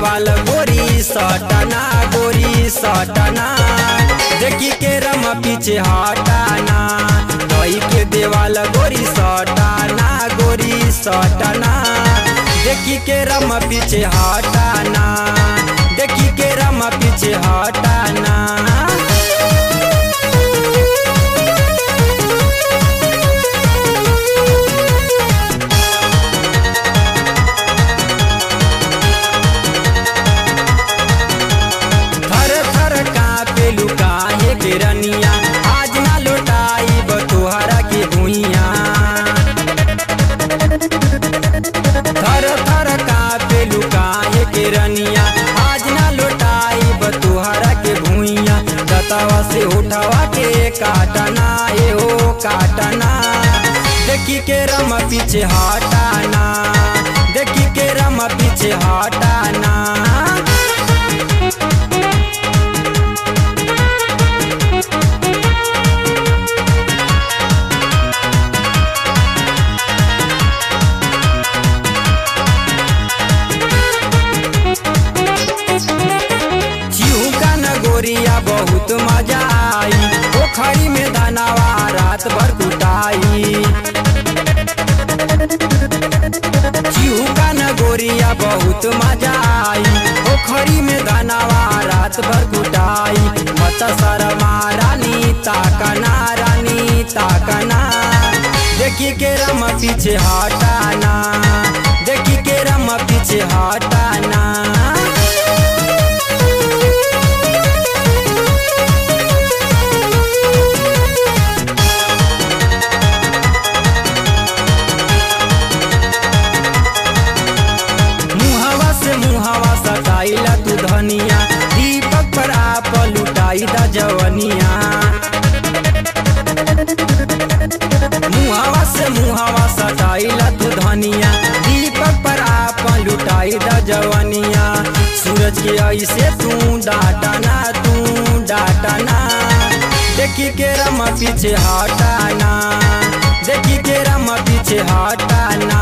देवाल गोरी सटना गोरी सटना, देखी के रम पीछे हटाना। दही के देवाल गोरी सटना गोरी सटना, देखी के रम पीछे हटाना, देखी के रम पीछे हटाना। रनिया आज ना लौटाई बतुहरा के भुइया, थर थर कापे लुकाए के रनिया आज ना लौटाई बतुहरा के भुइया। दतवा से उठावा के काटना ए हो काटना, देखी के रम पीछे हटाना, देखी के रम पीछे हटाना। गोरिया बहुत मजा आई, पोखरी में दानावा रात भर कुटाई। चिहुका न गोरिया बहुत मजा आई, पोखरी में दानावा रात भर कुटाई। मत शर्मा रानी ताकना रानी ताकना, देखी के रम पीछे हटाना, देखी के रम पीछे हटाना। मुहावा सताइला तू धनिया, दीपक पर आप लुटाई दा जवनिया। मुहावा सताइला तू धनिया, दीपक पर आप लुटाई दा जवनिया। सूरज के ऐसे तू डाटना तू डाटना, देखी के रम पीछे हटाना, देखी के रम पीछे हटाना।